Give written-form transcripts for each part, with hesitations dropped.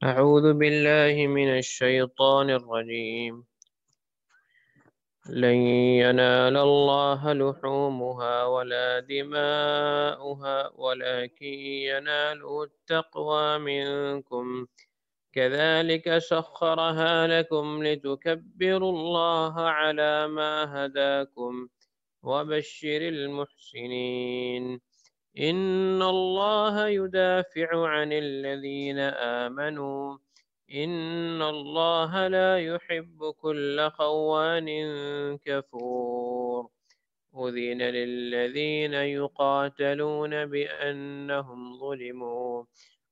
أعوذ بالله من الشيطان الرجيم. لن ينال الله لحومها ولا دماؤها ولكن يناله التقوى منكم. كذلك سخرها لكم لتكبروا الله على ما هداكم وبشر المحسنين. إن الله يدافع عن الذين آمنوا إن الله لا يحب كل خوان كفور. أذن للذين يقاتلون بأنهم ظلموا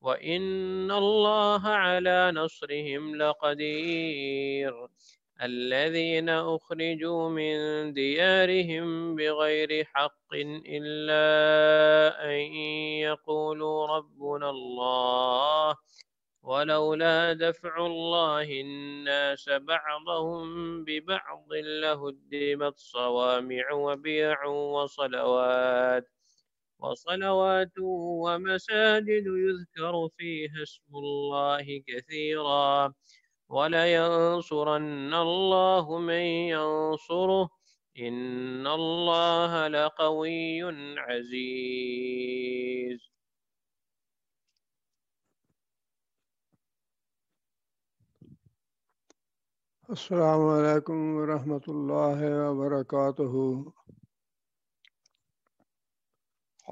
وإن الله على نصرهم لقدير. الذين أخرجوا من ديارهم بغير حق إلا أن يقولوا ربنا الله ولولا دفع الله الناس بعضهم ببعض لهدمت صوامع وبيع وصلوات ومساجد يذكر فيها اسم الله كثيرا ولينصرن الله من ينصره إن الله لقوي عزيز. السلام علیکم ورحمۃ اللہ وبرکاتہ۔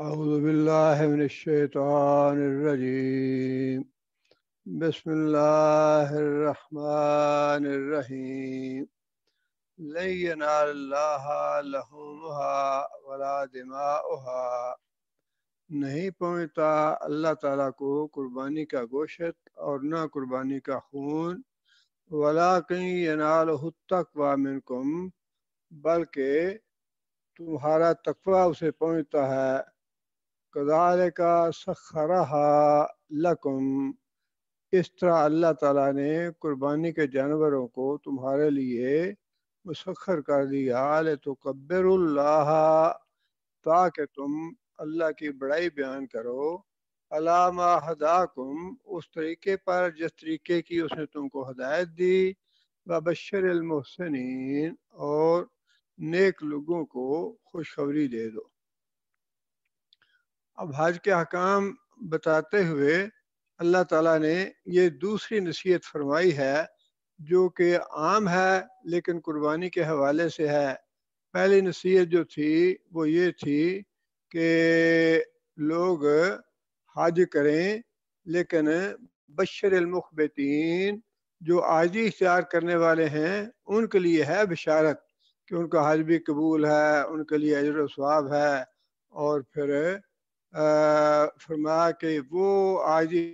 اعوذ باللہ من الشیطان الرجیم، بسم اللہ الرحمن الرحیم۔ لن ینال اللہ لحومها ولا دماؤها، نہیں پہنچتا اللہ تعالیٰ کو قربانی کا گوشت اور نہ قربانی کا خون، وَلَٰكِن يَنَالُهُ التَّقْوَىٰ مِنكُم، بلکہ تمہارا تقویٰ اسے پہنچتا ہے۔ كَذَٰلِكَ سَخَّرَهَا لَكُمْ، اس طرح اللہ تعالیٰ نے قربانی کے جانوروں کو تمہارے لیے مسخر کر دیا، لِتُكَبِّرُوا اللَّهَ، تاکہ تم اللہ کی بڑائی بیان کرو، عَلَىٰ مَا هَدَاكُمْ، اس طریقے پر جس طریقے کی اس نے تم کو ہدایت دی، وَبَشِّرِ الْمُحْسِنِينَ، اور نیک لوگوں کو خوشخبری دے دو۔ اب حج کے احکام بتاتے ہوئے اللہ تعالیٰ نے یہ دوسری نصیحت فرمائی ہے جو کہ عام ہے لیکن قربانی کے حوالے سے ہے۔ پہلی نصیحت جو تھی وہ یہ تھی کہ لوگ حج کریں، لیکن بشر المخبتین، جو عاجزی اختیار کرنے والے ہیں ان کے لیے ہے بشارت کہ ان کا حج بھی قبول ہے، ان کے لیے اجر و ثواب ہے۔ اور پھر فرمایا کہ وہ عاجزی،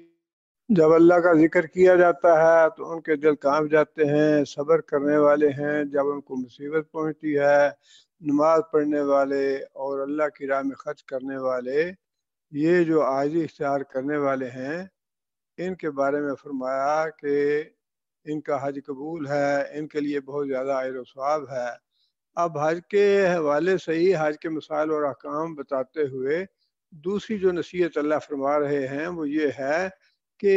جب اللہ کا ذکر کیا جاتا ہے تو ان کے دل کانپ جاتے ہیں، صبر کرنے والے ہیں جب ان کو مصیبت پہنچتی ہے، نماز پڑھنے والے اور اللہ کی راہ میں خرچ کرنے والے، یہ جو عاجزی اختیار کرنے والے ہیں ان کے بارے میں فرمایا کہ ان کا حج قبول ہے، ان کے لیے بہت زیادہ اجر و ثواب ہے۔ اب حج کے حوالے سے ہی حج کے مسائل اور احکام بتاتے ہوئے دوسری جو نصیحت اللہ فرما رہے ہیں وہ یہ ہے کہ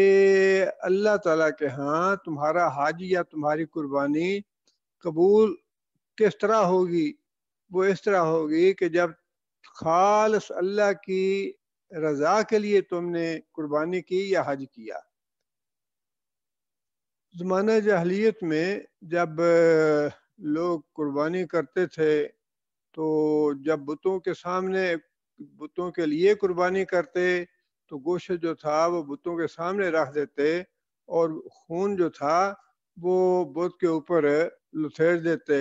اللہ تعالیٰ کے ہاں تمہارا حج یا تمہاری قربانی قبول کس طرح ہوگی؟ وہ اس طرح ہوگی کہ جب خالص اللہ کی رضا کے لیے تم نے قربانی کی یا حج کیا۔ زمانہ جاہلیت میں جب لوگ قربانی کرتے تھے تو جب بتوں کے سامنے، بتوں کے لیے قربانی کرتے تو گوشت جو تھا وہ بتوں کے سامنے رکھ دیتے اور خون جو تھا وہ بت کے اوپر لتھیڑ دیتے،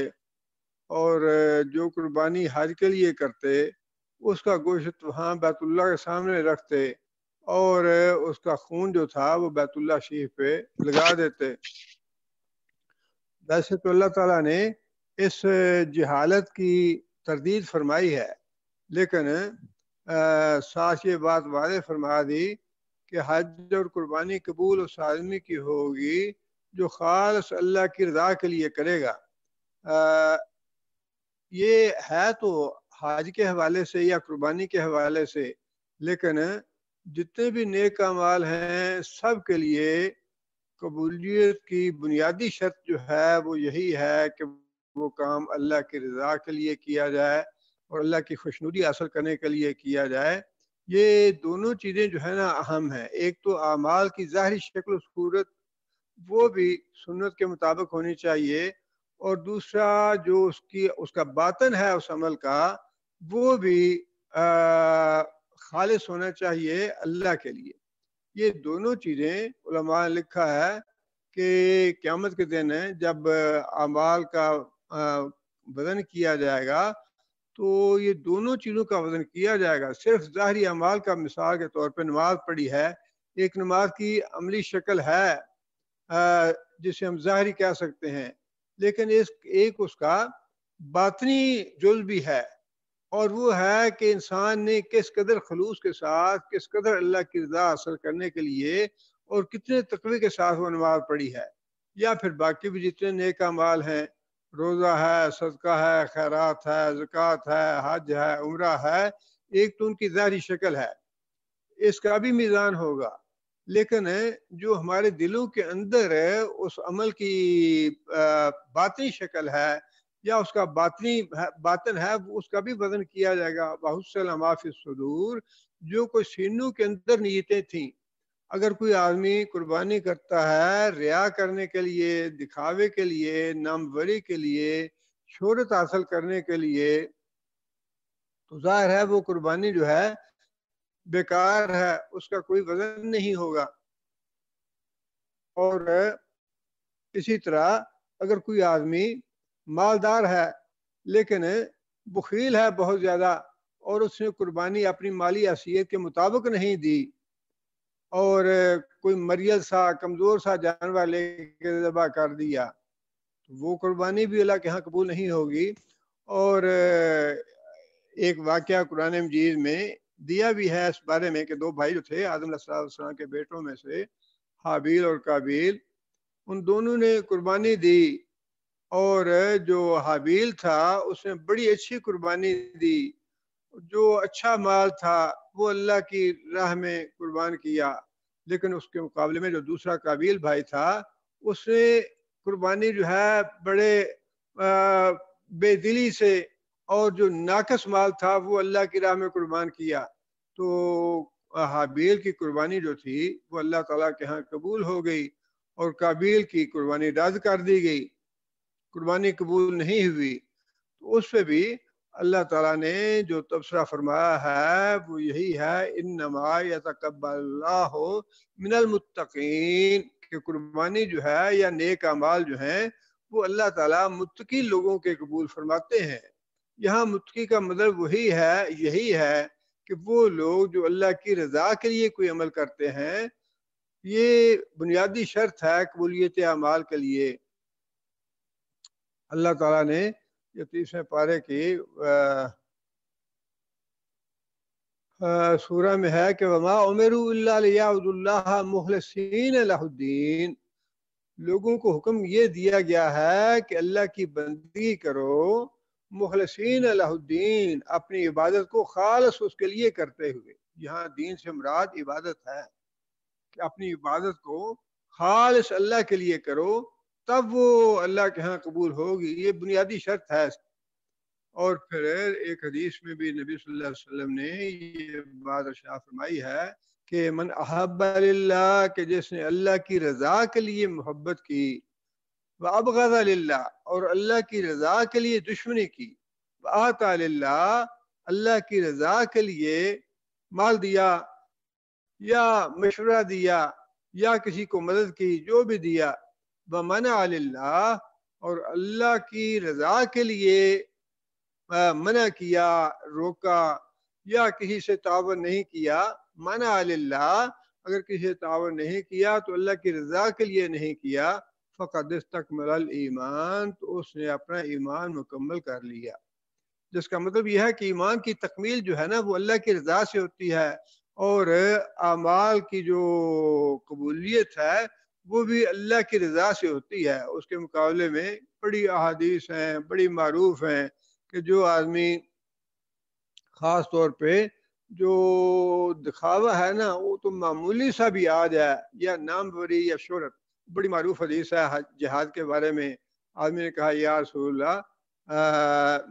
اور جو قربانی حج کے لیے کرتے اس کا گوشت وہاں بیت اللہ کے سامنے رکھتے اور اس کا خون جو تھا وہ بیت اللہ شریف پہ لگا دیتے۔ ویسے تو اللہ تعالیٰ نے اس جہالت کی تردید فرمائی ہے، لیکن ساتھ یہ بات واضح فرما دی کہ حج اور قربانی قبول اس آدمی کی ہوگی جو خالص اللہ کی رضا کے لیے کرے گا۔ یہ ہے تو حج کے حوالے سے یا قربانی کے حوالے سے، لیکن جتنے بھی نیک اعمال ہیں سب کے لیے قبولیت کی بنیادی شرط جو ہے وہ یہی ہے کہ وہ کام اللہ کی رضا کے لیے کیا جائے اور اللہ کی خوشنودی حاصل کرنے کے لیے کیا جائے. یہ دونوں چیزیں جو ہے نا اہم ہیں. ایک تو اعمال کی ظاہری شکل و صورت وہ بھی سنت کے مطابق ہونی چاہیے، اور دوسرا جو اس کا باطن ہے اس عمل کا وہ بھی خالص ہونا چاہیے اللہ کے لیے. یہ دونوں چیزیں علماء نے لکھا ہے کہ قیامت کے دن جب اعمال کا وزن کیا جائے گا تو یہ دونوں چیزوں کا وزن کیا جائے گا. صرف ظاہری اعمال کا مثال کے طور پہ نماز پڑھی ہے، ایک نماز کی عملی شکل ہے جسے ہم ظاہری کہہ سکتے ہیں، لیکن ایک اس کا باطنی جز بھی ہے، اور وہ ہے کہ انسان نے کس قدر خلوص کے ساتھ، کس قدر اللہ کی رضا حاصل کرنے کے لیے اور کتنے تقوی کے ساتھ وہ نماز پڑھی ہے. یا پھر باقی بھی جتنے نیک اعمال ہیں، روزہ ہے، صدقہ ہے، خیرات ہے، زکوٰۃ ہے، حج ہے، عمرہ ہے، ایک تو ان کی ظاہری شکل ہے، اس کا بھی میزان ہوگا. لیکن جو ہمارے دلوں کے اندر اس عمل کی باطنی شکل ہے یا اس کا باطن ہے، اس کا بھی وزن کیا جائے گا. بَحُصِّلَ مَا فِی الصُّدُورِ، جو کوئی سینوں کے اندر نیتیں تھیں. اگر کوئی آدمی قربانی کرتا ہے ریا کرنے کے لیے، دکھاوے کے لیے، ناموری کے لیے، شہرت حاصل کرنے کے لیے، تو ظاہر ہے وہ قربانی جو ہے بیکار ہے، اس کا کوئی وزن نہیں ہوگا. اور اسی طرح اگر کوئی آدمی مالدار ہے لیکن بخیل ہے بہت زیادہ، اور اس نے قربانی اپنی مالی حیثیت کے مطابق نہیں دی، اور کوئی مریض سا کمزور سا جانور لے کے ذبح کر دیا، وہ قربانی بھی اللہ کے ہاں قبول نہیں ہوگی. اور ایک واقعہ قرآن مجید میں دیا بھی ہے اس بارے میں کہ دو بھائی جو تھے آدم علیہ السلام کے بیٹوں میں سے، حابیل اور قابیل، ان دونوں نے قربانی دی، اور جو حابیل تھا اس نے بڑی اچھی قربانی دی، جو اچھا مال تھا وہ اللہ کی راہ میں قربان کیا. لیکن اس کے مقابلے میں جو دوسرا قابیل بھائی تھا اس نے قربانی جو ہے بڑے بے دلی سے، اور جو ناقص مال تھا وہ اللہ کی راہ میں قربان کیا. تو حابیل کی قربانی جو تھی وہ اللہ تعالیٰ کے ہاں قبول ہو گئی، اور قابیل کی قربانی رد کر دی گئی، قربانی قبول نہیں ہوئی. تو اس پہ بھی اللہ تعالیٰ نے جو تبصرہ فرمایا ہے وہ یہی ہے، انما یتقبل اللہ من المتقین، کہ قربانی جو ہے یا نیک اعمال جو ہیں وہ اللہ تعالیٰ متقی لوگوں کے قبول فرماتے ہیں. یہاں متقی کا مطلب وہی ہے، یہی ہے کہ وہ لوگ جو اللہ کی رضا کے لیے کوئی عمل کرتے ہیں. یہ بنیادی شرط ہے قبولیت اعمال کے لیے. اللہ تعالیٰ نے یہ 30ویں پارے کی سورہ میں ہے کہ وَمَا أُمِرُوا إِلَّا لِيَعْبُدُوا اللَّهَ مُخْلِصِينَ لَهُ الدِّينَ، لوگوں کو حکم یہ دیا گیا ہے کہ اللہ کی بندگی کرو، مخلصین لہ الدین، اپنی عبادت کو خالص اس کے لیے کرتے ہوئے. یہاں دین سے مراد عبادت ہے، کہ اپنی عبادت کو خالص اللہ کے لیے کرو، تب وہ اللہ کے ہاں قبول ہوگی. یہ بنیادی شرط ہے. اور پھر ایک حدیث میں بھی نبی صلی اللہ علیہ وسلم نے یہ بات ارشاد فرمائی ہے کہ من احب للہ، کہ جس نے اللہ کی رضا کے لیے محبت کی، وابغض للہ، اور اللہ کی رضا کے لیے دشمنی کی، وآتا للہ، اللہ کی رضا کے لیے مال دیا یا مشورہ دیا یا کسی کو مدد کی، جو بھی دیا، ومنع للہ، اور اللہ کی رضا کے لیے منع کیا، روکا، یا کسی سے تعاون نہیں کیا. منع للہ، اگر کسی سے تعاون نہیں کیا تو اللہ کی رضا کے لیے نہیں کیا، فقد استکمل الایمان، تو اس نے اپنا ایمان مکمل کر لیا. جس کا مطلب یہ ہے کہ ایمان کی تکمیل جو ہے نا وہ اللہ کی رضا سے ہوتی ہے، اور اعمال کی جو قبولیت ہے وہ بھی اللہ کی رضا سے ہوتی ہے. اس کے مقابلے میں بڑی احادیث ہیں، بڑی معروف ہیں، کہ جو آدمی خاص طور پہ جو دکھاوا ہے نا، وہ تو معمولی سا بھی آ جائے، یا ناموری یا شہرت، بڑی معروف حدیث ہے جہاد کے بارے میں. آدمی نے کہا یا رسول اللہ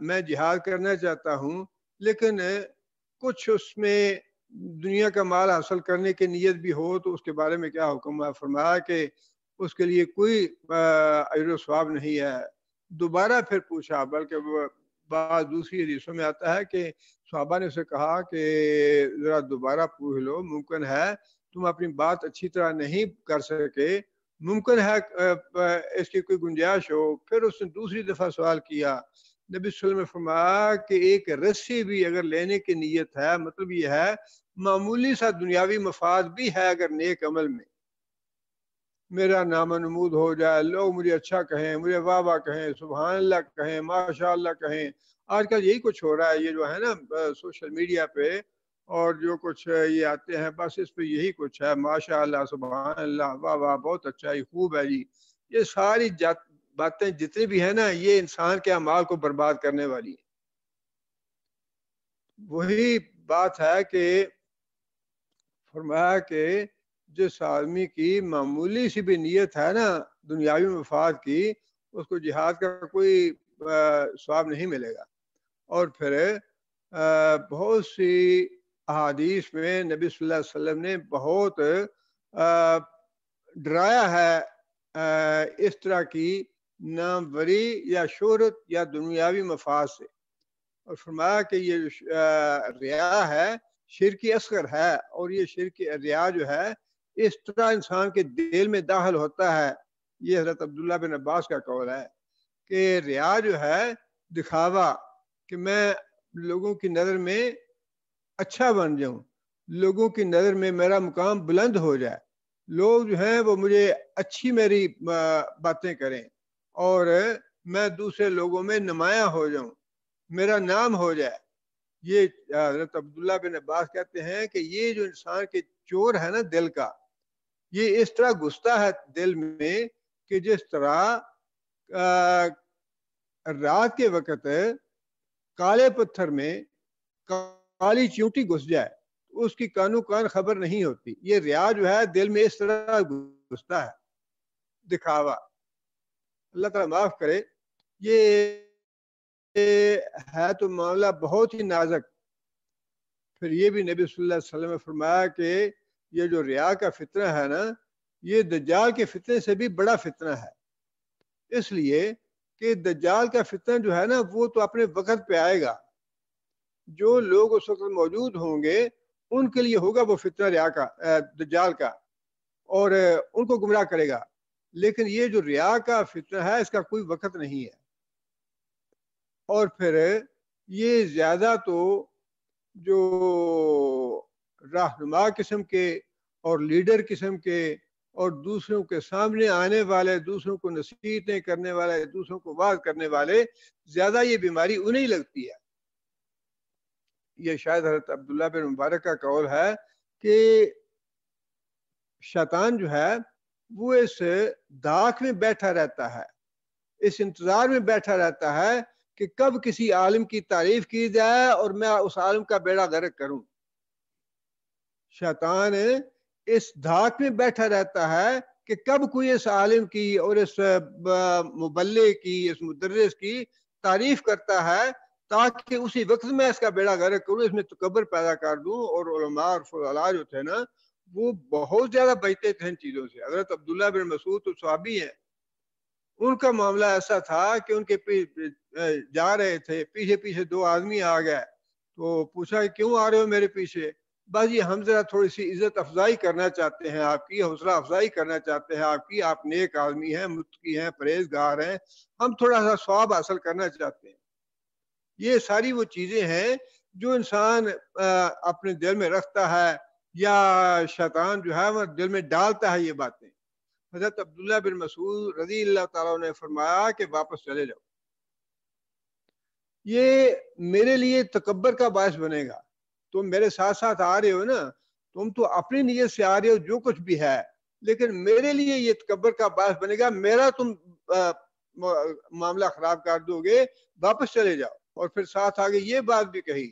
میں جہاد کرنا چاہتا ہوں لیکن کچھ اس میں دنیا کا مال حاصل کرنے کی نیت بھی ہو تو اس کے بارے میں کیا حکم ہے؟ فرمایا کہ اس کے لیے کوئی اجر و ثواب نہیں ہے. دوبارہ پھر پوچھا، بلکہ بعض دوسری حدیثوں میں آتا ہے کہ صحابہ نے اسے کہا کہ ذرا دوبارہ پوچھ لو، ممکن ہے تم اپنی بات اچھی طرح نہیں کر سکے، ممکن ہے اس کی کوئی گنجائش ہو. پھر اس نے دوسری دفعہ سوال کیا. نبی صلی اللہ علیہ وسلم نے فرمایا کہ ایک رسی بھی اگر لینے کی نیت ہے، مطلب یہ ہے معمولی سا دنیاوی مفاد بھی ہے اگر نیک عمل میں، میرا نام نمود ہو جائے، لوگ مجھے اچھا کہیں، مجھے واہ واہ کہیں، سبحان اللہ کہیں، ماشاء اللہ کہیں. آج کل یہی کچھ ہو رہا ہے، یہ جو ہے نا سوشل میڈیا پہ اور جو کچھ یہ آتے ہیں بس اس پہ یہی کچھ ہے، ماشاء اللہ، سبحان اللہ، واہ واہ، بہت اچھا ہے، خوب ہے جی. یہ ساری باتیں جتنی بھی ہیں نا یہ انسان کے اعمال کو برباد کرنے والی ہیں. وہی بات ہے کہ فرمایا کہ جس آدمی کی معمولی سی بھی نیت ہے نا دنیاوی مفاد کی، اس کو جہاد کا کوئی ثواب نہیں ملے گا. اور پھر بہت سی احادیث میں نبی صلی اللہ علیہ وسلم نے بہت ڈرایا ہے اس طرح کی ناموری یا شہرت یا دنیاوی مفاد سے، اور فرمایا کہ یہ ریا ہے، شرک اصغر ہے، اور یہ شرک ریا جو ہے اس طرح انسان کے دل میں داخل ہوتا ہے. یہ حضرت عبداللہ بن عباس کا قول ہے کہ ریا جو ہے دکھاوا، کہ میں لوگوں کی نظر میں اچھا بن جاؤں، لوگوں کی نظر میں میرا مقام بلند ہو جائے، لوگ جو ہیں وہ مجھے اچھی میری باتیں کریں اور میں دوسرے لوگوں میں نمایاں ہو جاؤں، میرا نام ہو جائے. یہ حضرت عبداللہ بن عباس کہتے ہیں کہ یہ جو انسان کے چور ہے نا دل کا، یہ اس طرح گھستا ہے دل میں کہ جس طرح رات کے وقت کالے پتھر میں کالی چیونٹی گھس جائے اس کی کانوں کان خبر نہیں ہوتی. یہ ریا جو ہے دل میں اس طرح گھستا ہے، دکھاوا. اللہ تعالیٰ معاف کرے. یہ ہے تو معاملہ بہت ہی نازک. پھر یہ بھی نبی صلی اللہ علیہ وسلم نے فرمایا کہ یہ جو ریا کا فتنہ ہے نا یہ دجال کے فتنے سے بھی بڑا فتنہ ہے، اس لیے کہ دجال کا فتنہ جو ہے نا وہ تو اپنے وقت پہ آئے گا. جو لوگ اس وقت موجود ہوں گے ان کے لیے ہوگا وہ فتنہ ریا کا، دجال کا، اور ان کو گمراہ کرے گا. لیکن یہ جو ریا کا فتنہ ہے اس کا کوئی وقت نہیں ہے. اور پھر یہ زیادہ تو جو رہنما قسم کے اور لیڈر قسم کے اور دوسروں کے سامنے آنے والے، دوسروں کو نصیحتیں کرنے والے، دوسروں کو واعظ کرنے والے، زیادہ یہ بیماری انہیں لگتی ہے. یہ شاید حضرت عبداللہ بن مبارک کا قول ہے کہ شیطان جو ہے وہ اس داغ میں بیٹھا رہتا ہے، اس انتظار میں بیٹھا رہتا ہے کہ کب کسی عالم کی تعریف کی جائے اور میں اس عالم کا بیڑا غرق کروں. شیطان اس دھاک میں بیٹھا رہتا ہے کہ کب کوئی اس عالم کی اور اس مبلغ کی، اس مدرس کی تعریف کرتا ہے تاکہ اسی وقت میں اس کا بیڑا غرق کروں، اس میں تکبر پیدا کر دوں. اور علماء اور فضلاء جو تھے نا وہ بہت زیادہ بچتے تھے ان چیزوں سے. حضرت عبداللہ بن مسعود تو صحابی ہیں، ان کا معاملہ ایسا تھا کہ ان کے جا رہے تھے، پیچھے پیچھے دو آدمی آ گئے تو پوچھا کہ کیوں آ رہے ہو میرے پیچھے؟ بس یہ ہم ذرا تھوڑی سی عزت افزائی کرنا چاہتے ہیں آپ کی، حوصلہ افزائی کرنا چاہتے ہیں آپ کی، آپ نیک آدمی ہیں، متقی ہیں، پرہیزگار ہیں، ہم تھوڑا سا ثواب حاصل کرنا چاہتے ہیں. یہ ساری وہ چیزیں ہیں جو انسان اپنے دل میں رکھتا ہے یا شیطان جو ہے وہ دل میں ڈالتا ہے یہ باتیں. حضرت عبداللہ بن مسعود رضی اللہ تعالیٰ نے فرمایا کہ واپس چلے جاؤ، یہ میرے لیے تکبر کا باعث بنے گا. تم میرے ساتھ ساتھ آ رہے ہو نا، تم تو اپنی نیت سے آ رہے ہو جو کچھ بھی ہے، لیکن میرے لیے یہ تکبر کا باعث بنے گا، میرا تم معاملہ خراب کر دو گے، واپس چلے جاؤ. اور پھر ساتھ آگے یہ بات بھی کہی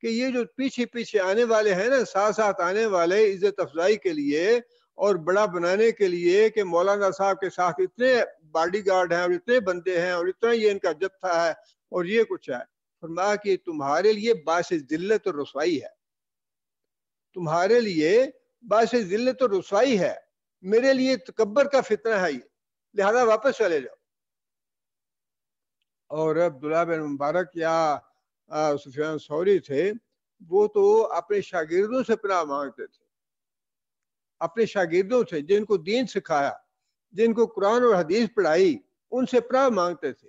کہ یہ جو پیچھے پیچھے آنے والے ہیں نا، ساتھ ساتھ آنے والے عزت افزائی کے لیے اور بڑا بنانے کے لیے کہ مولانا صاحب کے ساتھ اتنے باڈی گارڈ ہیں اور اتنے بندے ہیں اور اتنا یہ ان کا جتھا ہے اور یہ کچھ ہے. فرمایا کہ تمہارے لیے باعث ذلت اور رسوائی ہے، تمہارے لیے باعث ذلت اور رسوائی ہے، میرے لیے تکبر کا فتنہ ہے یہ، لہذا واپس چلے جاؤ. اور عبداللہ بن مبارک یا سفیان ثوری تھے، وہ تو اپنے شاگردوں سے پناہ مانگتے تھے، اپنے شاگردوں سے جن کو دین سکھایا، جن کو قرآن اور حدیث پڑھائی، ان سے پناہ مانگتے تھے.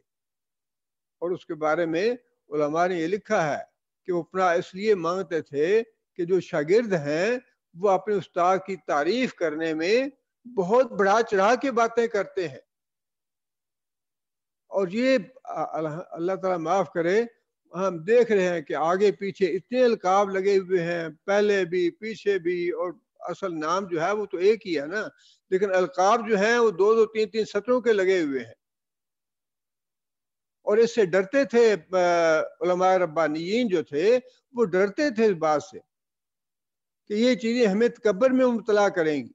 اور اس کے بارے میں علماء نے یہ لکھا ہے کہ وہ پناہ اس لیے مانگتے تھے کہ جو شاگرد ہیں وہ اپنے استاد کی تعریف کرنے میں بہت بڑھا چڑھا کے باتیں کرتے ہیں. اور یہ اللہ تعالیٰ معاف کرے، ہم دیکھ رہے ہیں کہ آگے پیچھے اتنے القاب لگے ہوئے ہیں، پہلے بھی پیچھے بھی، اور اصل نام جو ہے وہ تو ایک ہی ہے نا، لیکن القاب جو ہیں وہ 2 3 سطروں کے لگے ہوئے ہیں. اور اس سے ڈرتے تھے علماء ربانیین جو تھے، وہ ڈرتے تھے اس بات سے کہ یہ چیزیں ہمیں تکبر میں مبتلا کریں گی،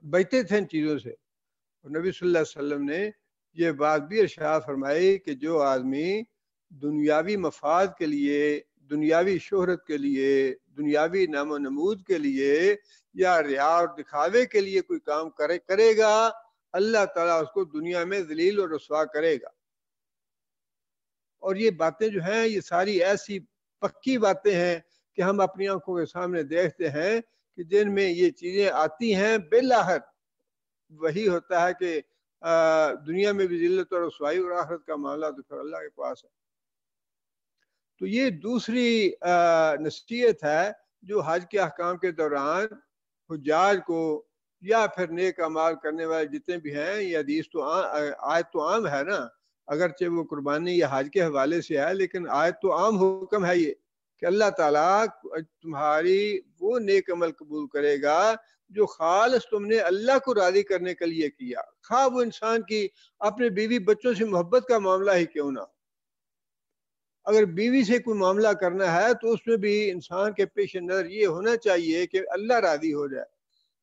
بچتے تھے ان چیزوں سے. اور نبی صلی اللہ علیہ وسلم نے یہ بات بھی ارشاد فرمائی کہ جو آدمی دنیاوی مفاد کے لیے، دنیاوی شہرت کے لیے، دنیاوی نام و نمود کے لیے یا ریا اور دکھاوے کے لیے کوئی کام کرے گا، اللہ تعالیٰ اس کو دنیا میں ذلیل اور رسوا کرے گا. اور یہ باتیں جو ہیں یہ ساری ایسی پکی باتیں ہیں کہ ہم اپنی آنکھوں کے سامنے دیکھتے ہیں کہ جن میں یہ چیزیں آتی ہیں، بالآخر وہی ہوتا ہے کہ دنیا میں بھی ذلت اور رسوائی، اور آخرت کا معاملہ تو پھر اللہ کے پاس ہے. تو یہ دوسری نصیحت ہے جو حج کے احکام کے دوران حجاج کو یا پھر نیک اعمال کرنے والے جتنے بھی ہیں، یہ حدیث تو آیت تو عام ہے نا، اگرچہ وہ قربانی یا حج کے حوالے سے ہے، لیکن آیت تو عام حکم ہے یہ کہ اللہ تعالیٰ تمہاری وہ نیک عمل قبول کرے گا جو خالص تم نے اللہ کو راضی کرنے کے لیے کیا، خواہ وہ انسان کی اپنے بیوی بچوں سے محبت کا معاملہ ہی کیوں نہ. اگر بیوی سے کوئی معاملہ کرنا ہے تو اس میں بھی انسان کے پیش نظر یہ ہونا چاہیے کہ اللہ راضی ہو جائے.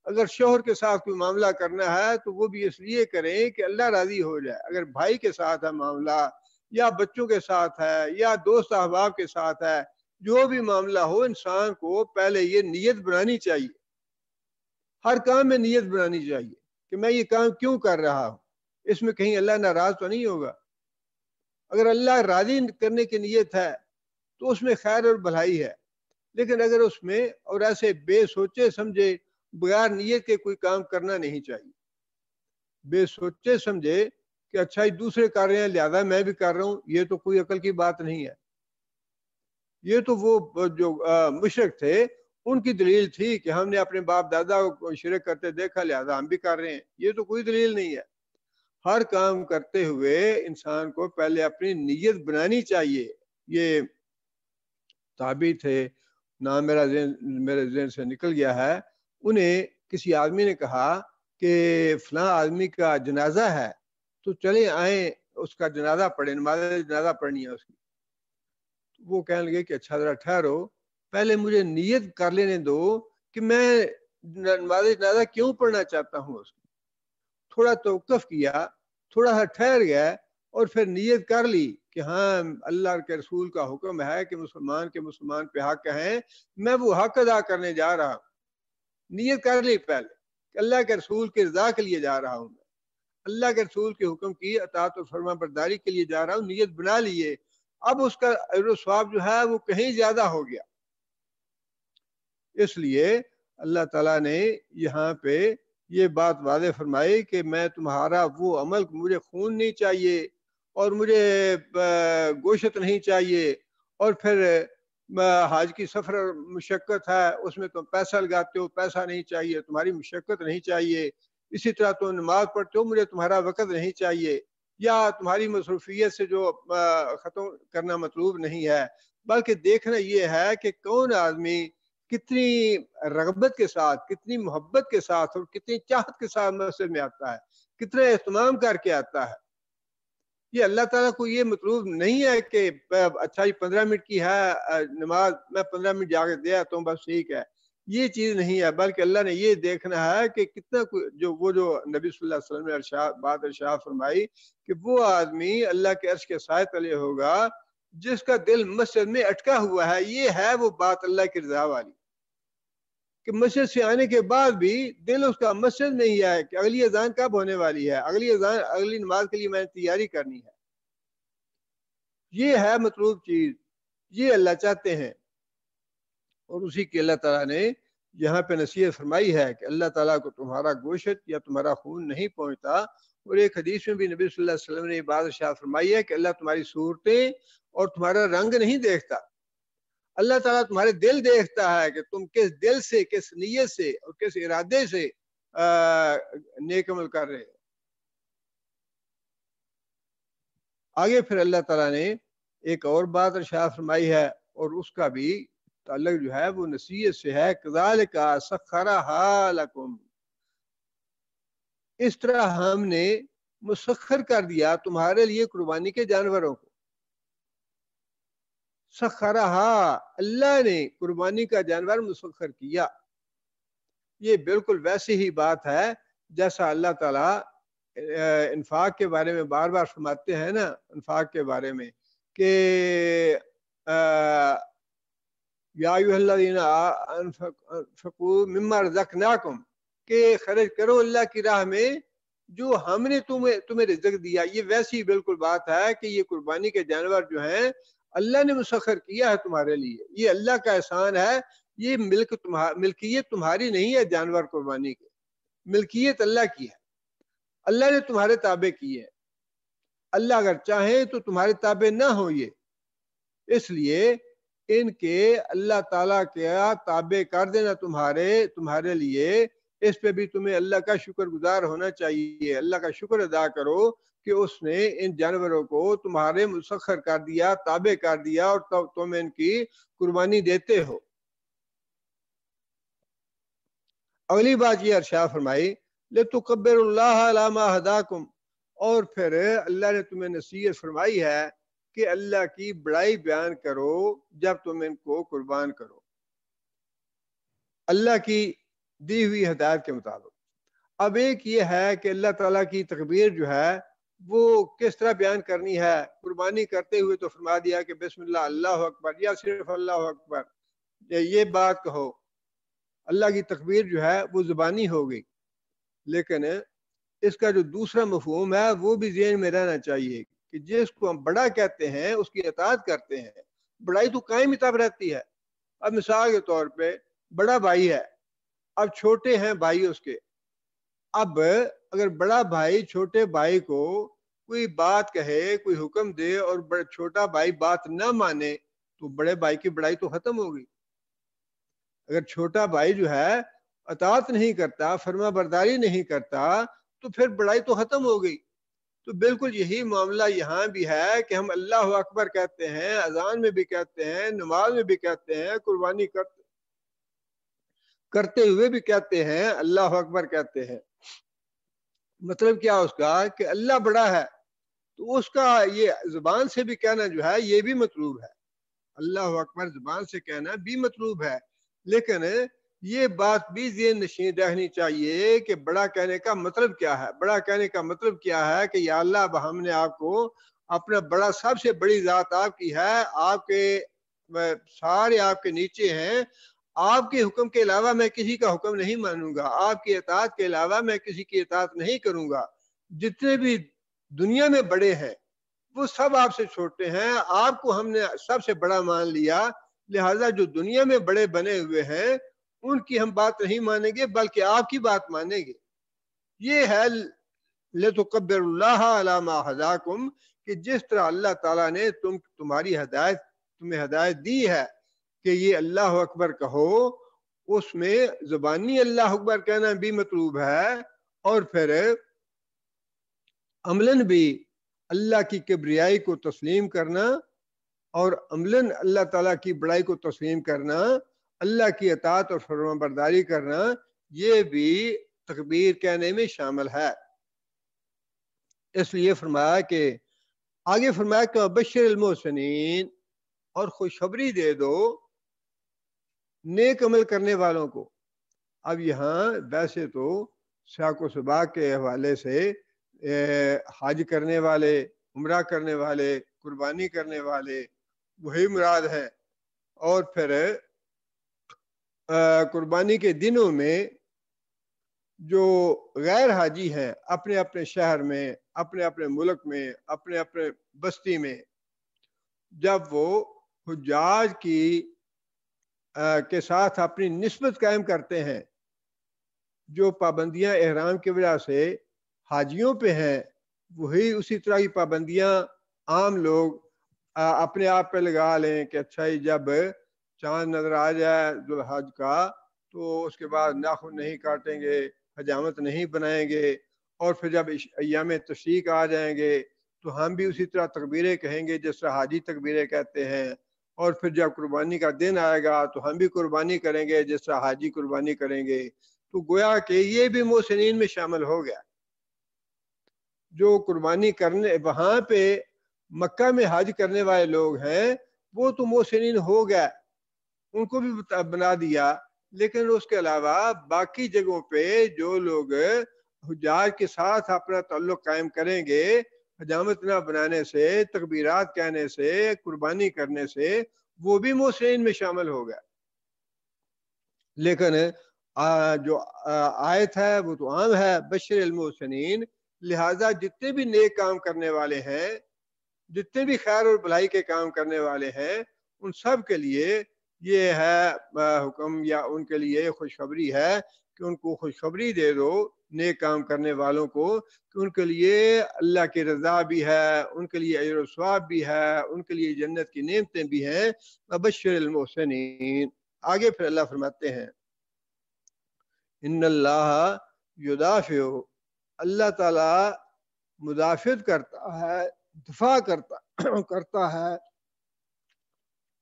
اگر شوہر کے ساتھ کوئی معاملہ کرنا ہے تو وہ بھی اس لیے کریں کہ اللہ راضی ہو جائے. اگر بھائی کے ساتھ ہے معاملہ، یا بچوں کے ساتھ ہے، یا دوست احباب کے ساتھ ہے، جو بھی معاملہ ہو، انسان کو پہلے یہ نیت بنانی چاہیے، ہر کام میں نیت بنانی چاہیے کہ میں یہ کام کیوں کر رہا ہوں، اس میں کہیں اللہ ناراض تو نہیں ہوگا. اگر اللہ راضی کرنے کی نیت ہے تو اس میں خیر اور بھلائی ہے، لیکن اگر اس میں اور ایسے بے سوچے سمجھے بغیر نیت کے کوئی کام کرنا نہیں چاہیے. بے سوچے سمجھے کہ اچھا ہی دوسرے کر رہے ہیں لہذا میں بھی کر رہا ہوں، یہ تو کوئی عقل کی بات نہیں ہے. یہ تو وہ جو مشرک تھے ان کی دلیل تھی کہ ہم نے اپنے باپ دادا کو شرک کرتے دیکھا لہذا ہم بھی کر رہے ہیں. یہ تو کوئی دلیل نہیں ہے. ہر کام کرتے ہوئے انسان کو پہلے اپنی نیت بنانی چاہیے. یہ تابعی تھے، نام میرے ذہن سے نکل گیا ہے، انہیں کسی آدمی نے کہا کہ فلاں آدمی کا جنازہ ہے تو چلے آئیں اس کا جنازہ پڑھیں، نماز جنازہ پڑھنی ہے اس کی. وہ کہنے لگے کہ اچھا ذرا ٹھہرو، پہلے مجھے نیت کر لینے دو کہ میں نماز جنازہ کیوں پڑھنا چاہتا ہوں. اس کی تھوڑا توقف کیا، تھوڑا سا ٹھہر گیا، اور پھر نیت کر لی کہ ہاں اللہ کے رسول کا حکم ہے کہ مسلمان پہ حق ہیں، میں وہ حق ادا کرنے جا رہا ہوں. نیت کر لی پہلے کہ اللہ کے رسول کی رضا کے لیے جا رہا ہوں، میں اللہ کے رسول کے حکم کی اطاعت و فرما برداری کے لیے جا رہا ہوں. نیت بنا لیے، اب اس کا اجر و ثواب جو ہے وہ کہیں زیادہ ہو گیا. اس لیے اللہ تعالیٰ نے یہاں پہ یہ بات واضح فرمائی کہ میں تمہارا وہ عمل، مجھے خون نہیں چاہیے اور مجھے گوشت نہیں چاہیے، اور پھر حج کی سفر مشقت ہے اس میں تم پیسہ لگاتے ہو، پیسہ نہیں چاہیے، تمہاری مشقت نہیں چاہیے. اسی طرح تم نماز پڑھتے ہو، مجھے تمہارا وقت نہیں چاہیے، یا تمہاری مصروفیت سے جو ختم کرنا مطلوب نہیں ہے، بلکہ دیکھنا یہ ہے کہ کون آدمی کتنی رغبت کے ساتھ، کتنی محبت کے ساتھ اور کتنی چاہت کے ساتھ مسجد میں آتا ہے، کتنا اہتمام کر کے آتا ہے. یہ اللہ تعالیٰ کو یہ مطلوب نہیں ہے کہ اچھا 15 منٹ کی ہے نماز، میں 15 منٹ جا کے دے آتا ہوں بس ٹھیک ہے. یہ چیز نہیں ہے، بلکہ اللہ نے یہ دیکھنا ہے کہ کتنا جو نبی صلی اللہ علیہ وسلم نے بات ارشاد فرمائی کہ وہ آدمی اللہ کے عرش کے سائے تلے ہوگا جس کا دل مسجد میں اٹکا ہوا ہے. یہ ہے وہ بات اللہ کی رضا والی کہ مسجد سے آنے کے بعد بھی دل اس کا مسجد میں ہی ہے کہ اگلی اذان کب ہونے والی ہے، اگلی نماز کے لیے میں نے تیاری کرنی ہے. یہ ہے مطلوب چیز، یہ اللہ چاہتے ہیں. اور اسی کی اللہ تعالیٰ نے یہاں پہ نصیحت فرمائی ہے کہ اللہ تعالیٰ کو تمہارا گوشت یا تمہارا خون نہیں پہنچتا. اور ایک حدیث میں بھی نبی صلی اللہ علیہ وسلم نے یہ بات ارشاد فرمائی ہے کہ اللہ تمہاری صورتیں اور تمہارا رنگ نہیں دیکھتا، اللہ تعالیٰ تمہارے دل دیکھتا ہے کہ تم کس دل سے، کس نیت سے اور کس ارادے سے نیک عمل کر رہے ہو. آگے پھر اللہ تعالیٰ نے ایک اور بات ارشاد فرمائی ہے اور اس کا بھی تعلق جو ہے وہ نصیحت سے ہے. کذالک سخرھا لکم، اس طرح ہم نے مسخر کر دیا تمہارے لیے قربانی کے جانوروں کو. سخرھا، اللہ نے قربانی کا جانور مسخر کیا. یہ بالکل ویسی ہی بات ہے جیسا اللہ تعالیٰ انفاق کے بارے میں بار بار فرماتے ہیں نا، انفاق کے بارے میں کہ یا ایھا الذین انفقوا مما رزقناکم، کہ خرچ کرو اللہ کی راہ میں جو ہم نے تمہیں رزق دیا. یہ ویسی بالکل بات ہے کہ یہ قربانی کے جانور جو ہیں اللہ نے مسخر کیا ہے تمہارے لیے، یہ اللہ کا احسان ہے. یہ ملکیت تمہاری نہیں ہے، جانور قربانی کے ملکیت اللہ کی ہے، اللہ نے تمہارے تابع کی ہے. اللہ اگر چاہیں تو تمہارے تابع نہ ہو یہ، اس لیے ان کے اللہ تعالیٰ کے تابع کر دینا تمہارے لیے، اس پہ بھی تمہیں اللہ کا شکر گزار ہونا چاہیے. اللہ کا شکر ادا کرو کہ اس نے ان جانوروں کو تمہارے مسخر کر دیا، تابع کر دیا، اور تم ان کی قربانی دیتے ہو. اگلی بات یہ ارشاد فرمائی لِتُكَبِّرُوا اللَّهَ عَلَىٰ مَا هَدَاكُمْ، اور پھر اللہ نے تمہیں نصیحت فرمائی ہے کہ اللہ کی بڑائی بیان کرو جب تم ان کو قربان کرو اللہ کی دی ہوئی ہدایت کے مطابق. اب ایک یہ ہے کہ اللہ تعالیٰ کی تکبیر جو ہے وہ کس طرح بیان کرنی ہے. قربانی کرتے ہوئے تو فرما دیا کہ بسم اللہ، اللہ اکبر، یا صرف اللہ اکبر، یہ بات کہو. اللہ کی تکبیر جو ہے وہ زبانی ہو گئی، لیکن اس کا جو دوسرا مفہوم ہے وہ بھی ذہن میں رہنا چاہیے کہ جس کو ہم بڑا کہتے ہیں اس کی اطاعت کرتے ہیں. بڑائی تو قائم ہی تب رہتی ہے. اب مثال کے طور پہ بڑا بھائی ہے، اب چھوٹے ہیں بھائی اس کے. اب اگر بڑا بھائی چھوٹے بھائی کو کوئی بات کہے، کوئی حکم دے، اور چھوٹا بھائی بات نہ مانے تو بڑے بھائی کی بڑائی تو ختم ہو گئی. اگر چھوٹا بھائی جو ہے اطاعت نہیں کرتا، فرما برداری نہیں کرتا، تو پھر بڑائی تو ختم ہو گئی. تو بالکل یہی معاملہ یہاں بھی ہے کہ ہم اللہ اکبر کہتے ہیں، اذان میں بھی کہتے ہیں، نماز میں بھی کہتے ہیں، قربانی کرتے ہوئے بھی کہتے ہیں، اللہ اکبر کہتے ہیں. مطلب کیا اس کا کہ اللہ بڑا ہے، تو اس کا یہ زبان سے بھی کہنا جو ہے یہ بھی مطلوب ہے. اللہ اکبر زبان سے کہنا بھی مطلوب ہے، لیکن یہ بات بھی ذہن نشین رہنی چاہیے کہ بڑا کہنے کا مطلب کیا ہے. بڑا کہنے کا مطلب کیا ہے کہ یا اللہ اب ہم نے آپ کو اپنا بڑا، سب سے بڑی ذات آپ کی ہے، آپ کے سارے آپ کے نیچے ہیں، آپ کے حکم کے علاوہ میں کسی کا حکم نہیں مانوں گا، آپ کی اطاعت کے علاوہ میں کسی کی اطاعت نہیں کروں گا. جتنے بھی دنیا میں بڑے ہیں وہ سب آپ سے چھوٹے ہیں، آپ کو ہم نے سب سے بڑا مان لیا، لہذا جو دنیا میں بڑے بنے ہوئے ہیں ان کی ہم بات نہیں مانیں گے بلکہ آپ کی بات مانیں گے. یہ ہے لِتُكَبِّرُوا اللَّهَ عَلَىٰ مَا هَدَاكُمْ، کہ جس طرح اللہ تعالیٰ نے تمہیں ہدایت دی ہے کہ یہ اللہ اکبر کہو، اس میں زبانی اللہ اکبر کہنا بھی مطلوب ہے، اور پھر عملاً بھی اللہ کی کبریائی کو تسلیم کرنا، اور عملاً اللہ تعالیٰ کی بڑائی کو تسلیم کرنا، اللہ کی اطاعت اور فرمان برداری کرنا، یہ بھی تکبیر کہنے میں شامل ہے. اس لیے فرمایا کہ آگے فرمایا کہ بشر المحسنین، اور خوشخبری دے دو نیک عمل کرنے والوں کو۔ اب یہاں ویسے تو سیاق و سباق کے حوالے سے حج کرنے والے، عمرہ کرنے والے، قربانی کرنے والے وہی مراد ہیں، اور پھر قربانی کے دنوں میں جو غیر حاجی ہیں اپنے اپنے شہر میں، اپنے اپنے ملک میں، اپنے اپنے بستی میں، جب وہ حجاج کے ساتھ اپنی نسبت قائم کرتے ہیں، جو پابندیاں احرام کی وجہ سے حاجیوں پہ ہیں وہی اسی طرح کی پابندیاں عام لوگ اپنے آپ پہ لگا لیں کہ اچھا ہی جب چاند نظر آ جائے ذوالحج کا تو اس کے بعد ناخن نہیں کاٹیں گے، حجامت نہیں بنائیں گے، اور پھر جب ایام تشریق آ جائیں گے تو ہم بھی اسی طرح تکبیریں کہیں گے جس طرح حاجی تکبیریں کہتے ہیں، اور پھر جب قربانی کا دن آئے گا تو ہم بھی قربانی کریں گے جس طرح حاجی قربانی کریں گے۔ تو گویا کہ یہ بھی محسنین میں شامل ہو گیا۔ جو قربانی کرنے وہاں پہ مکہ میں حج کرنے والے لوگ ہیں وہ تو محسنین ہو گیا، ان کو بھی بنا دیا، لیکن اس کے علاوہ باقی جگہوں پہ جو لوگ حجاج کے ساتھ اپنا تعلق قائم کریں گے، حجامت نہ بنانے سے، تکبیرات کہنے سے، قربانی کرنے سے، وہ بھی محسنین میں شامل ہو گیا۔ لیکن جو آیت ہے وہ تو عام ہے، بشر المحسنین، لہذا جتنے بھی نیک کام کرنے والے ہیں، جتنے بھی خیر اور بھلائی کے کام کرنے والے ہیں، ان سب کے لیے یہ ہے حکم، یا ان کے لیے خوشخبری ہے کہ ان کو خوشخبری دے دو نیک کام کرنے والوں کو کہ ان کے لیے اللہ کی رضا بھی ہے، ان کے لیے اجر و ثواب بھی ہے، ان کے لیے جنت کی نعمتیں بھی ہیں۔ بشر المحسنین۔ آگے پھر اللہ فرماتے ہیں ان اللہ یدافع، اللہ تعالی مدافعت کرتا ہے، دفاع کرتا ہے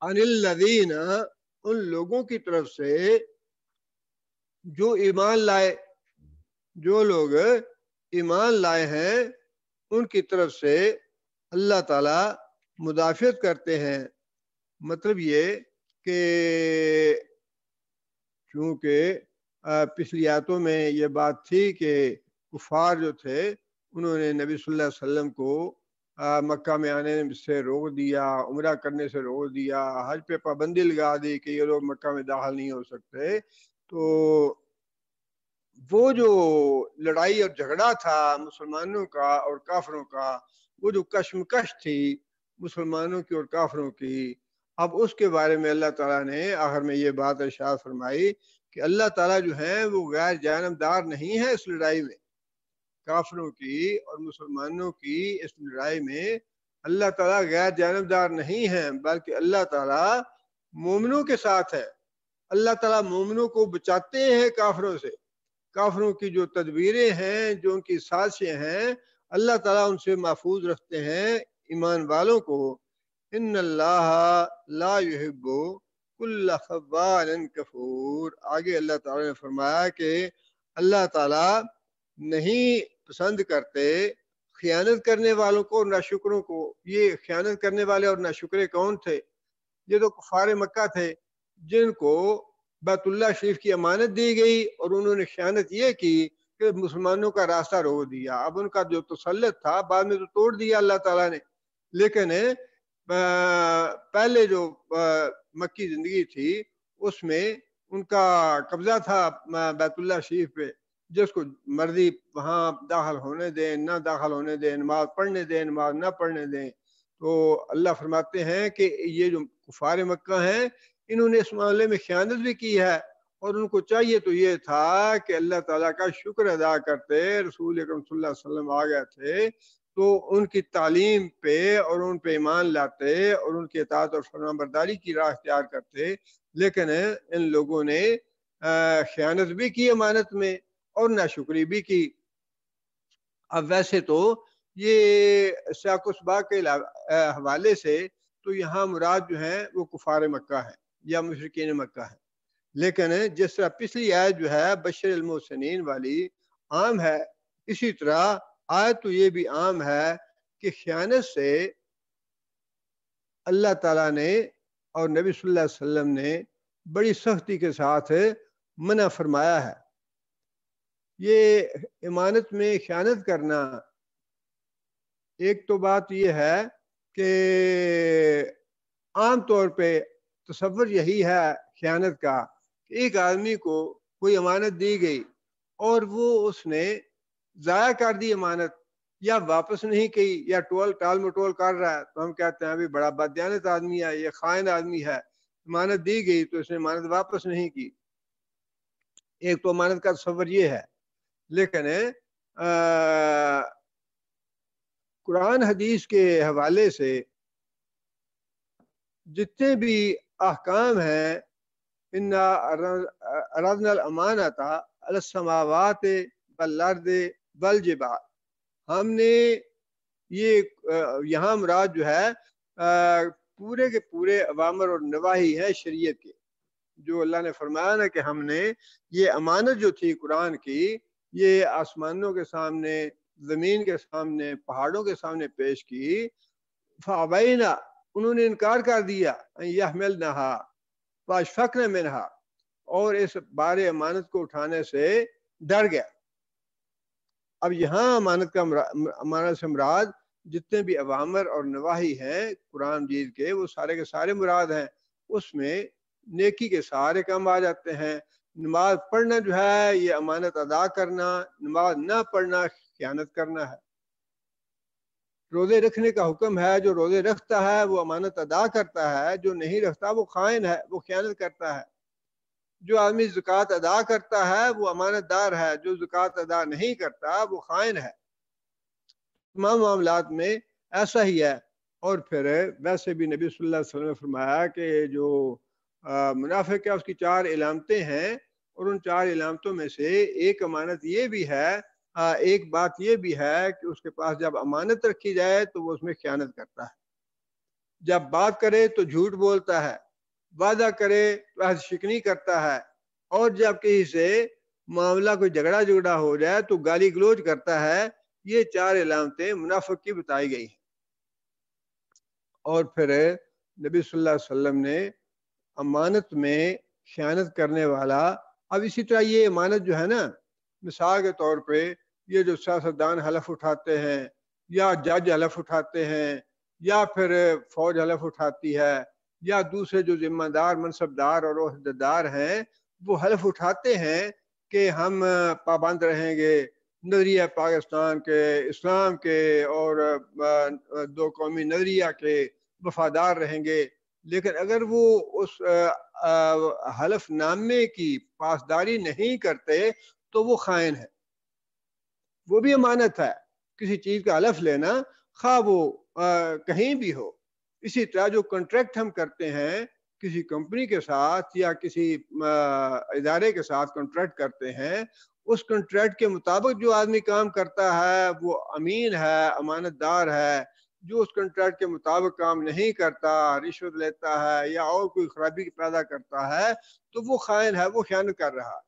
عن الذین، ان لوگوں کی طرف سے جو ایمان لائے، جو لوگ ایمان لائے ہیں ان کی طرف سے اللہ تعالی مدافعت کرتے ہیں۔ مطلب یہ کہ چونکہ پچھلی آیتوں میں یہ بات تھی کہ کفار جو تھے انہوں نے نبی صلی اللہ علیہ وسلم کو مکہ میں آنے سے روک دیا، عمرہ کرنے سے روک دیا، حج پہ پابندی لگا دی کہ یہ لوگ مکہ میں داخل نہیں ہو سکتے۔ تو وہ جو لڑائی اور جھگڑا تھا مسلمانوں کا اور کافروں کا، وہ جو کشمکش تھی مسلمانوں کی اور کافروں کی، اب اس کے بارے میں اللہ تعالیٰ نے آخر میں یہ بات ارشاد فرمائی کہ اللہ تعالیٰ جو ہیں وہ غیر جانبدار نہیں ہے اس لڑائی میں، کافروں کی اور مسلمانوں کی اس لڑائی میں اللہ تعالیٰ غیر جانبدار نہیں ہیں، بلکہ اللہ تعالیٰ مومنوں کے ساتھ ہے۔ اللہ تعالیٰ مومنوں کو بچاتے ہیں کافروں سے، کافروں کی جو تدبیریں ہیں، جو ان کی سازشیں ہیں، اللہ تعالیٰ ان سے محفوظ رکھتے ہیں ایمان والوں کو۔ ان اللہ لا یحب کل خوان کفور، آگے اللہ تعالیٰ نے فرمایا کہ اللہ تعالیٰ نہیں پسند کرتے خیانت کرنے والوں کو اور ناشکروں کو۔ یہ خیانت کرنے والے اور ناشکرے کون تھے؟ یہ تو کفار مکہ تھے جن کو بیت اللہ شریف کی امانت دی گئی اور انہوں نے خیانت یہ کی کہ مسلمانوں کا راستہ روک دیا۔ اب ان کا جو تسلط تھا بعد میں تو توڑ دیا اللہ تعالیٰ نے، لیکن پہلے جو مکی زندگی تھی اس میں ان کا قبضہ تھا بیت اللہ شریف پہ، جس کو مرضی وہاں داخل ہونے دیں، نہ داخل ہونے دیں، نماز پڑھنے دیں، نماز نہ پڑھنے دیں۔ تو اللہ فرماتے ہیں کہ یہ جو کفار مکہ ہیں انہوں نے اس معاملے میں خیانت بھی کی ہے، اور ان کو چاہیے تو یہ تھا کہ اللہ تعالیٰ کا شکر ادا کرتے، رسول اکرم صلی اللہ علیہ وسلم آ گئے تھے تو ان کی تعلیم پہ اور ان پہ ایمان لاتے اور ان کی اطاعت اور فرمانبرداری کی راہ اختیار کرتے، لیکن ان لوگوں نے خیانت بھی کی امانت میں اور ناشکری بھی کی۔ اب ویسے تو یہ سیاق و سباق کے حوالے سے تو یہاں مراد جو ہے وہ کفار مکہ ہے یا مشرکین مکہ ہے، لیکن جس طرح پچھلی آیت جو ہے بشر المحسنین والی عام ہے، اسی طرح آیت تو یہ بھی عام ہے کہ خیانت سے اللہ تعالیٰ نے اور نبی صلی اللہ علیہ وسلم نے بڑی سختی کے ساتھ منع فرمایا ہے۔ یہ امانت میں خیانت کرنا، ایک تو بات یہ ہے کہ عام طور پہ تصور یہی ہے خیانت کا کہ ایک آدمی کو کوئی امانت دی گئی اور وہ اس نے ضائع کر دی امانت، یا واپس نہیں کی، یا ٹال مٹول کر رہا ہے، تو ہم کہتے ہیں ابھی بڑا بددیانت آدمی ہے، یہ خائن آدمی ہے، امانت دی گئی تو اس نے امانت واپس نہیں کی۔ ایک تو امانت کا تصور یہ ہے، لیکن قرآن حدیث کے حوالے سے جتنے بھی احکام ہیں، انا اردنا الامانۃ علی السماوات والارض والجبال، ہم نے یہ یہاں مراد جو ہے پورے کے پورے اوامر اور نواہی ہیں شریعت کے، جو اللہ نے فرمایا نا کہ ہم نے یہ امانت جو تھی قرآن کی، یہ آسمانوں کے سامنے، زمین کے سامنے، پہاڑوں کے سامنے پیش کی، فابینا، انہوں نے انکار کر دیا، یحملنہا فاشفقن منہا، اور اس بار امانت کو اٹھانے سے ڈر گیا۔ اب یہاں امانت سے مراد جتنے بھی اوامر اور نواہی ہیں قرآن مجید کے، وہ سارے کے سارے مراد ہیں۔ اس میں نیکی کے سارے کام آ جاتے ہیں۔ نماز پڑھنا جو ہے یہ امانت ادا کرنا، نماز نہ پڑھنا خیانت کرنا ہے۔ روزے رکھنے کا حکم ہے، جو روزے رکھتا ہے وہ امانت ادا کرتا ہے، جو نہیں رکھتا وہ خائن ہے، وہ خیانت کرتا ہے۔ جو آدمی زکوٰۃ ادا کرتا ہے وہ امانت دار ہے، جو زکوٰۃ ادا نہیں کرتا وہ خائن ہے۔ تمام معاملات میں ایسا ہی ہے۔ اور پھر ویسے بھی نبی صلی اللہ علیہ وسلم نے فرمایا کہ جو منافق ہے اس کی 4 علامتیں ہیں، اور ان 4 علامتوں میں سے ایک امانت یہ بھی ہے، ایک بات یہ بھی ہے کہ اس کے پاس جب امانت رکھی جائے تو وہ اس میں خیانت کرتا ہے، جب بات کرے تو جھوٹ بولتا ہے، وعدہ کرے تو عہد شکنی کرتا ہے، اور جب کسی سے معاملہ کوئی جھگڑا ہو جائے تو گالی گلوچ کرتا ہے۔ یہ 4 علامتیں منافق کی بتائی گئی ہیں۔ اور پھر نبی صلی اللہ علیہ وسلم نے امانت میں خیانت کرنے والا، اب اسی طرح یہ امانت جو ہے نا، مثال کے طور پہ یہ جو سیاستدان حلف اٹھاتے ہیں، یا جج حلف اٹھاتے ہیں، یا پھر فوج حلف اٹھاتی ہے، یا دوسرے جو ذمہ دار منصبدار اور عہدیدار ہیں وہ حلف اٹھاتے ہیں کہ ہم پابند رہیں گے نظریہ پاکستان کے، اسلام کے اور 2 قومی نظریہ کے وفادار رہیں گے، لیکن اگر وہ اس حلف نامے کی پاسداری نہیں کرتے تو وہ خائن ہے۔ وہ بھی امانت ہے، کسی چیز کا حلف لینا، خواہ وہ کہیں بھی ہو۔ اسی طرح جو کنٹریکٹ ہم کرتے ہیں کسی کمپنی کے ساتھ یا کسی ادارے کے ساتھ کنٹریکٹ کرتے ہیں، اس کنٹریکٹ کے مطابق جو آدمی کام کرتا ہے وہ امین ہے، امانت دار ہے۔ جو اس کنٹریکٹ کے مطابق کام نہیں کرتا، رشوت لیتا ہے یا اور کوئی خرابی پیدا کرتا ہے تو وہ خائن ہے، وہ خیانت کر رہا۔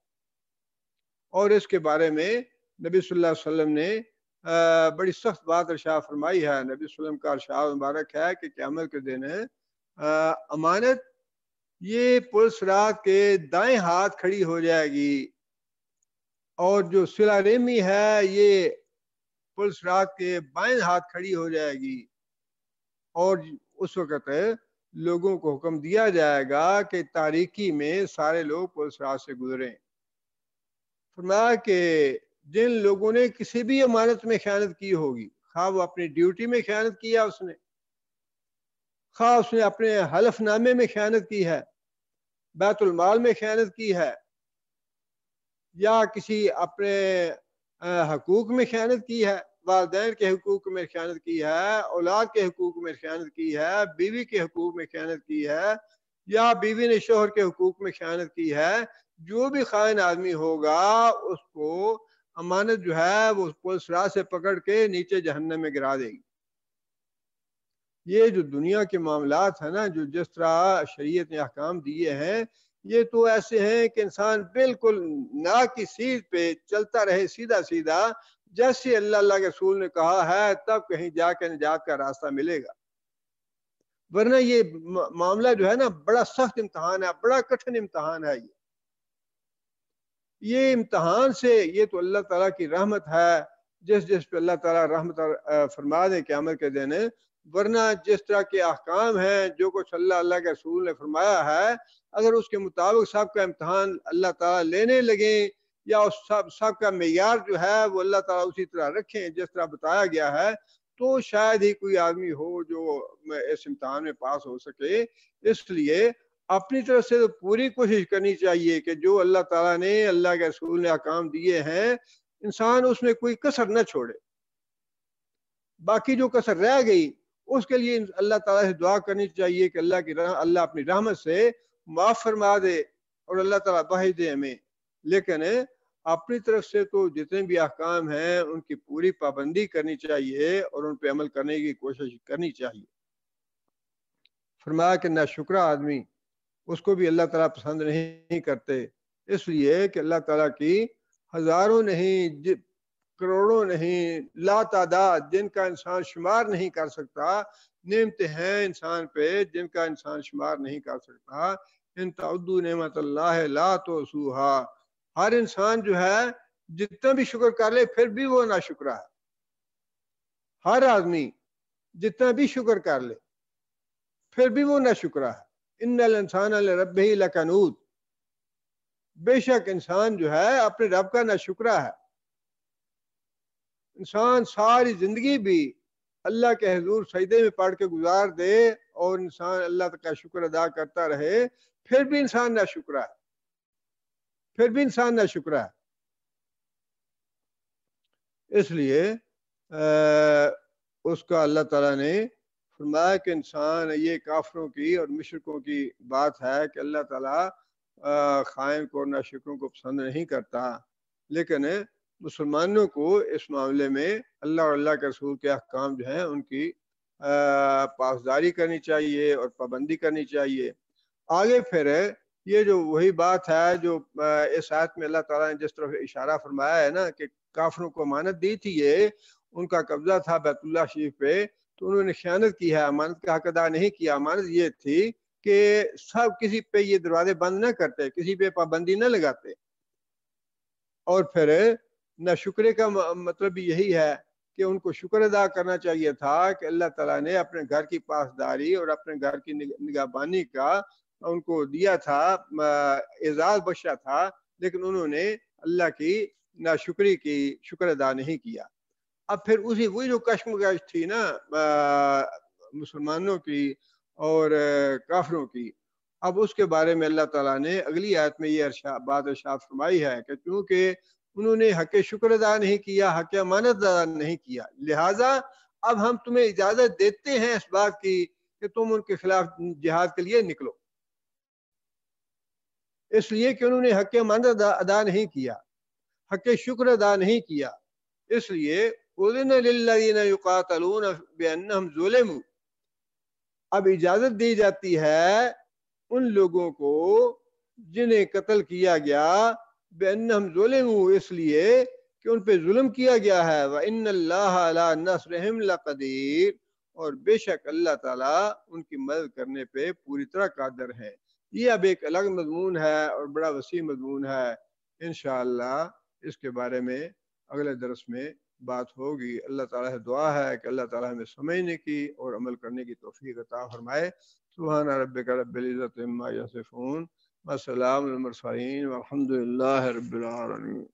اور اس کے بارے میں نبی صلی اللہ علیہ وسلم نے بڑی سخت بات ارشاد فرمائی ہے۔ نبی صلی اللہ علیہ وسلم کا ارشاد مبارک ہے کہ قیامت کے دن امانت یہ پل صراط کے دائیں ہاتھ کھڑی ہو جائے گی، اور جو صلہ رحمی ہے یہ پل صراط کے بائیں ہاتھ کھڑی ہو جائے گی، اور اس وقت لوگوں کو حکم دیا جائے گا کہ تاریکی میں سارے لوگ پل صراط سے گزریں۔ فرمایا کہ جن لوگوں نے کسی بھی امانت میں خیانت کی ہوگی، خواہ وہ اپنی ڈیوٹی میں خیانت کیا اس نے، خواہ اس نے اپنے حلف نامے میں خیانت کی ہے، بیت المال میں خیانت کی ہے، یا کسی اپنے حقوق میں خیانت کی ہے، والدین کے حقوق میں خیانت کی ہے، اولاد کے حقوق میں خیانت کی ہے، بیوی کے حقوق میں خیانت کی ہے، یا بیوی نے شوہر کے حقوق میں خیانت کی ہے، جو بھی خائن آدمی ہوگا اس کو امانت جو ہے وہ پل صراط سے پکڑ کے نیچے جہنم میں گرا دے گی۔ یہ جو دنیا کے معاملات ہیں نا، جو جس طرح شریعت نے احکام دیے ہیں، یہ تو ایسے ہیں کہ انسان بالکل نا کی سیدھ پہ چلتا رہے، سیدھا سیدھا، جیسے اللہ کے رسول نے کہا ہے، تب کہیں جا کے نجات کا راستہ ملے گا۔ ورنہ یہ معاملہ جو ہے نا بڑا سخت امتحان ہے، بڑا کٹھن امتحان ہے۔ یہ امتحان سے یہ تو اللہ تعالیٰ کی رحمت ہے، جس پہ اللہ تعالیٰ رحمت فرما دے قیامت کے دن، ورنہ جس طرح کے احکام ہیں، جو کچھ اللہ کے رسول نے فرمایا ہے، اگر اس کے مطابق سب کا امتحان اللہ تعالیٰ لینے لگیں، یا سب کا معیار جو ہے وہ اللہ تعالیٰ اسی طرح رکھیں جس طرح بتایا گیا ہے، تو شاید ہی کوئی آدمی ہو جو اس امتحان میں پاس ہو سکے۔ اس لیے اپنی طرف سے تو پوری کوشش کرنی چاہیے کہ جو اللہ تعالیٰ نے، اللہ کے رسول نے احکام دیے ہیں، انسان اس میں کوئی کسر نہ چھوڑے۔ باقی جو کسر رہ گئی اس کے لیے اللہ تعالیٰ سے دعا کرنی چاہیے کہ اللہ اپنی رحمت سے معاف فرما دے اور اللہ تعالیٰ بخش دے ہمیں۔ لیکن اپنی طرف سے تو جتنے بھی احکام ہیں ان کی پوری پابندی کرنی چاہیے اور ان پہ عمل کرنے کی کوشش کرنی چاہیے۔ فرمایا کہ ناشکرا آدمی، اس کو بھی اللہ تعالیٰ پسند نہیں کرتے، اس لیے کہ اللہ تعالیٰ کی ہزاروں نہیں، کروڑوں نہیں، لا تعداد جن کا انسان شمار نہیں کر سکتا نعمتیں ہیں انسان پہ، جن کا انسان شمار نہیں کر سکتا۔ ان تعدوا نعمت اللہ لا تحصوها، ہر انسان جو ہے جتنا بھی شکر کر لے پھر بھی وہ ناشکرا ہے۔ ہر آدمی جتنا بھی شکر کر لے پھر بھی وہ ناشکرا ہے۔ ان الانسان لربہ لکنود، بے شک انسان جو ہے اپنے رب کا ناشکرا ہے۔ انسان ساری زندگی بھی اللہ کے حضور سجدے میں پڑھ کے گزار دے اور انسان اللہ کا شکر ادا کرتا رہے، پھر بھی انسان ناشکرا ہے، پھر بھی انسان ناشکرا ہے۔ اس لیے اس کا اللہ تعالیٰ نے فرمایا کہ انسان، یہ کافروں کی اور مشرکوں کی بات ہے کہ اللہ تعالیٰ خائن کو اور ناشکروں کو پسند نہیں کرتا، لیکن مسلمانوں کو اس معاملے میں اللہ اور اللہ کے رسول کے احکام جو ہیں ان کی پاسداری کرنی چاہیے اور پابندی کرنی چاہیے۔ آگے پھر یہ جو وہی بات ہے جو اس آیت میں اللہ تعالیٰ نے جس طرف اشارہ فرمایا ہے نا کہ کافروں کو امانت دی تھی، یہ ان کا قبضہ تھا بیت اللہ شریف پہ، تو انہوں نے خیانت کی ہے، امانت کا حق ادا نہیں کیا۔ امانت یہ تھی کہ سب کسی پہ یہ دروازے بند نہ کرتے، کسی پہ پابندی نہ لگاتے۔ اور پھر ناشکرے کا مطلب بھی یہی ہے کہ ان کو شکر ادا کرنا چاہیے تھا کہ اللہ تعالیٰ نے اپنے گھر کی پاسداری اور اپنے گھر کی نگہبانی کا ان کو دیا تھا، اعزاز بخشا تھا، لیکن انہوں نے اللہ کی ناشکری کی، شکر ادا نہیں کیا۔ اب پھر وہی جو کشمکش تھی نا مسلمانوں کی اور کافروں کی، اب اس کے بارے میں اللہ تعالیٰ نے اگلی آیت میں یہ بات ارشاد فرمائی ہے کہ چونکہ انہوں نے حق شکر ادا نہیں کیا، حق امانت ادا نہیں کیا، لہٰذا اب ہم تمہیں اجازت دیتے ہیں اس بات کی کہ تم ان کے خلاف جہاد کے لیے نکلو، اس لیے کہ انہوں نے حق امانت ادا نہیں کیا، حق شکر ادا نہیں کیا۔ اس لیے اذن للذین یقاتلون بانہم ظلموا، اب اجازت دی جاتی ہے ان لوگوں کو جنہیں قتل کیا گیا، بانہم ظلموا، اس لیے کہ ان پہ ظلم کیا گیا ہے، وان اللہ علی نصرہم لقدیر، اور بے شک اللہ تعالیٰ ان کی مدد کرنے پہ پوری طرح قادر ہے۔ یہ اب ایک الگ مضمون ہے اور بڑا وسیع مضمون ہے، انشاءاللہ اس کے بارے میں اگلے درس میں بات ہوگی۔ اللہ تعالیٰ سے دعا ہے کہ اللہ تعالیٰ ہمیں سمجھنے کی اور عمل کرنے کی توفیق عطا فرمائے۔ سبحان ربک رب العزت عما یصفون وسلام علی المرسلین والحمد للہ رب العالمین۔